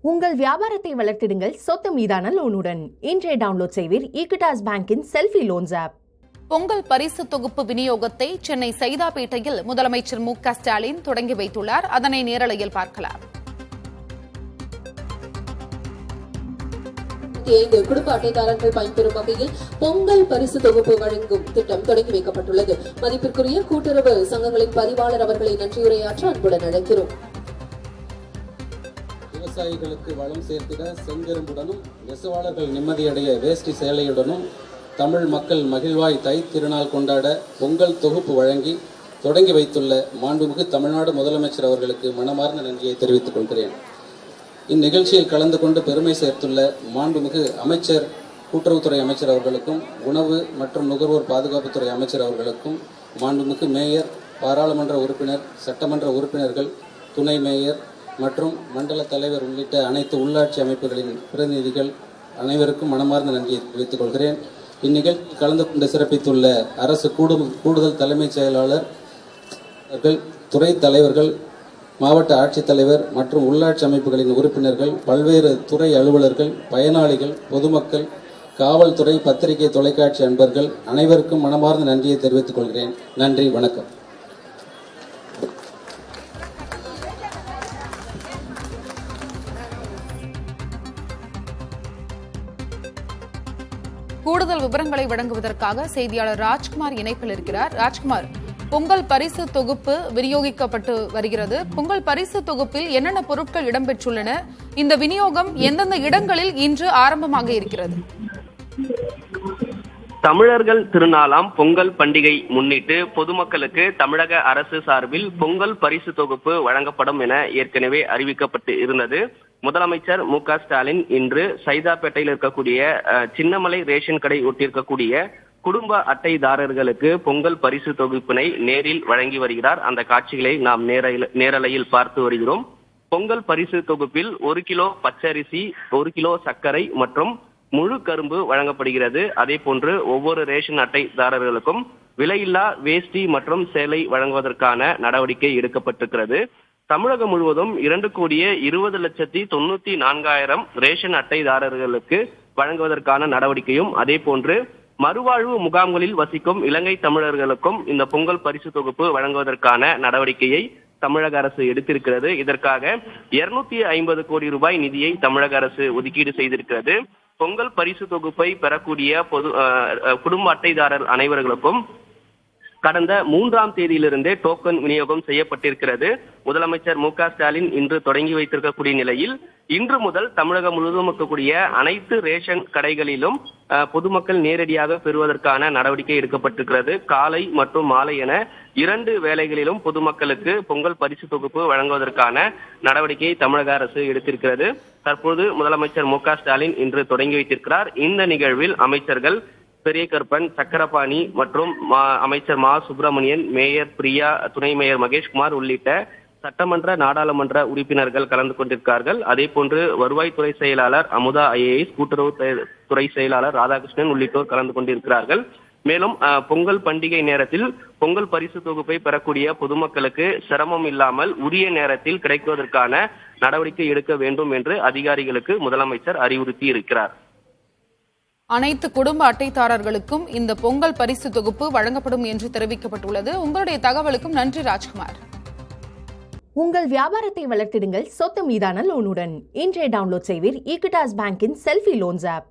உங்கள் வியாபாரத்தை வளர்த்திடுங்கள் சொத்து மீதான லோனுடன். இன்றைய டவுன்லோட் செய்வீர் ஈக்விட்டாஸ் பேங்கின் செல்ஃபி லோன்ஸ் ஆப். பொங்கல் பரிசு தொகுப்பு விநியோகத்தை சென்னை சைதாப்பேட்டையில் முதலமைச்சர் மு.க. ஸ்டாலின் தொடங்கி வைத்துள்ளார். அதனை நேரலையில் பார்க்கலாம். குடும்ப அட்டைதாரர்கள் பயன்பெறும் வகையில் பொங்கல் பரிசு தொகுப்பு வழங்கும் திட்டம் தொடங்கி வைக்கப்பட்டுள்ளது. மதிப்பிற்குரிய கூட்டுறவு சங்கங்களின் பதிவாளர் அவர்களை நன்றியுரையாற்ற அன்புடன் அழைக்கிறோம். விவசாயிகளுக்கு வளம் சேர்த்திட செங்கரும்புடனும் நெசவாளர்கள் நிம்மதியடைய வேஷ்டி சேலையுடனும் தமிழ் மக்கள் மகிழ்வாய் தை திருநாள் கொண்டாட பொங்கல் தொகுப்பு வழங்கி தொடங்கி வைத்துள்ள மாண்புமிகு தமிழ்நாடு முதலமைச்சர் அவர்களுக்கு மனமார்ந்த நன்றியை தெரிவித்துக் கொள்கிறேன். இந்நிகழ்ச்சியில் கலந்து கொண்டு பெருமை சேர்த்துள்ள மாண்புமிகு அமைச்சர் கூட்டுறவுத்துறை அமைச்சர் அவர்களுக்கும் உணவு மற்றும் நுகர்வோர் பாதுகாப்புத்துறை அமைச்சர் அவர்களுக்கும் மாண்புமிகு மேயர், பாராளுமன்ற உறுப்பினர், சட்டமன்ற உறுப்பினர்கள், துணை மேயர் மற்றும் மண்டல தலைவர் உள்ளிட்ட அனைத்து உள்ளாட்சி அமைப்புகளின் பிரதிநிதிகள் அனைவருக்கும் மனமார்ந்த நன்றியை தெரிவித்துக் கொள்கிறேன். இந்நிகழ்ச்சியில் கலந்து கொண்டு சிறப்பித்துள்ள அரசு கூடுதல் தலைமைச் செயலாளர், துறை தலைவர்கள், மாவட்ட ஆட்சித்தலைவர் மற்றும் உள்ளாட்சி அமைப்புகளின் உறுப்பினர்கள், பல்வேறு துறை அலுவலர்கள், பயனாளிகள், பொதுமக்கள், காவல்துறை, பத்திரிகை, தொலைக்காட்சி அன்பர்கள் அனைவருக்கும் மனமார்ந்த நன்றியை தெரிவித்துக் கொள்கிறேன். நன்றி, வணக்கம். கூடுதல் விவரங்களை வழங்குவதற்காக செய்தியாளர் ராஜ்குமார் இணைப்பில் இருக்கிறார். ராஜ்குமார், பொங்கல் பரிசு தொகுப்பு விநியோகிக்கப்பட்டு வருகிறது. பொங்கல் பரிசு தொகுப்பில் என்னென்ன பொருட்கள் இடம்பெற்றுள்ளன? இந்த விநியோகம் எந்தெந்த இடங்களில் இன்று ஆரம்பமாக இருக்கிறது? தமிழர்கள் திருநாளாம் பொங்கல் பண்டிகை முன்னிட்டு பொதுமக்களுக்கு தமிழக அரசு சார்பில் பொங்கல் பரிசு தொகுப்பு வழங்கப்படும் என ஏற்கனவே அறிவிக்கப்பட்டு இருந்தது. முதலமைச்சர் மு.க. ஸ்டாலின் இன்று சைதாப்பேட்டையில் இருக்கக்கூடிய சின்னமலை ரேஷன் கடை ஒட்டியிருக்கக்கூடிய குடும்ப அட்டைதாரர்களுக்கு பொங்கல் பரிசு தொகுப்பினை நேரில் வழங்கி வருகிறார். அந்த காட்சிகளை நாம் நேரலையில் பார்த்து வருகிறோம். பொங்கல் பரிசு தொகுப்பில் 1 கிலோ பச்சரிசி, 1 கிலோ சர்க்கரை மற்றும் முழு கரும்பு வழங்கப்படுகிறது. அதே போன்று ஒவ்வொரு ரேஷன் அட்டைதாரர்களுக்கும் விலையில்லா வேஷ்டி மற்றும் சேலை வழங்குவதற்கான நடவடிக்கை எடுக்கப்பட்டிருக்கிறது. தமிழகம் முழுவதும் 2,20,94,000 ரேஷன் அட்டைதாரர்களுக்கு வழங்குவதற்கான நடவடிக்கையும், அதே போன்று மறுவாழ்வு முகாம்களில் வசிக்கும் இலங்கை தமிழர்களுக்கும் இந்த பொங்கல் பரிசு தொகுப்பு வழங்குவதற்கான நடவடிக்கையை தமிழக அரசு எடுத்திருக்கிறது. இதற்காக 250 கோடி ரூபாய் நிதியை தமிழக அரசு ஒதுக்கீடு செய்திருக்கிறது. பொங்கல் பரிசு தொகுப்பை பெறக்கூடிய குடும்ப அட்டைதாரர் அனைவர்களுக்கும் கடந்த 3ஆம் தேதியிலிருந்தே டோக்கன் விநியோகம் செய்யப்பட்டிருக்கிறது. முதலமைச்சர் மு.க. ஸ்டாலின் இன்று தொடங்கி வைத்திருக்கக்கூடிய நிலையில் இன்று முதல் தமிழகம் முழுவதும் இருக்கக்கூடிய அனைத்து ரேஷன் கடைகளிலும் பொதுமக்கள் நேரடியாக பெறுவதற்கான நடவடிக்கை எடுக்கப்பட்டிருக்கிறது. காலை மற்றும் மாலை என 2 வேளைகளிலும் பொதுமக்களுக்கு பொங்கல் பரிசு தொகுப்பு வழங்குவதற்கான நடவடிக்கையை தமிழக அரசு எடுத்திருக்கிறது. தற்போது முதலமைச்சர் மு.க. ஸ்டாலின் இன்று தொடங்கி வைத்திருக்கிறார். இந்த நிகழ்வில் அமைச்சர்கள் பெரிய கருப்பன், சக்கரபாணி மற்றும் அமைச்சர் மா சுப்பிரமணியன், மேயர் பிரியா, துணை மேயர் மகேஷ்குமார் உள்ளிட்ட சட்டமன்ற, நாடாளுமன்ற உறுப்பினர்கள் கலந்து கொண்டிருக்கிறார்கள். அதே போன்று வருவாய்த்துறை செயலாளர் அமுதா IAS, கூட்டுறவு துறை செயலாளர் ராதாகிருஷ்ணன் உள்ளிட்டோர் கலந்து கொண்டிருக்கிறார்கள். மேலும் பொங்கல் பண்டிகை நேரத்தில் பொங்கல் பரிசு தொகுப்பை பெறக்கூடிய பொதுமக்களுக்கு சிரமம் இல்லாமல் உரிய நேரத்தில் கிடைக்குவதற்கான நடவடிக்கை எடுக்க வேண்டும் என்று அதிகாரிகளுக்கு முதலமைச்சர் அறிவுறுத்தி இருக்கிறார். அனைத்து குடும்ப அட்டைதாரர்களுக்கும் இந்த பொங்கல் பரிசு தொகுப்பு வழங்கப்படும் என்று தெரிவிக்கப்பட்டுள்ளது. உங்களுடைய தகவலுக்கும் நன்றி ராஜ்குமார். உங்கள் வியாபாரத்தை வளர்த்திடுங்கள் சொத்து மீதான லோனுடன். இன்றைய டவுன்லோட் செய்வீர் ஈக்விட்டாஸ் பேங்கின் செல்ஃபி லோன்ஸ் ஆப்.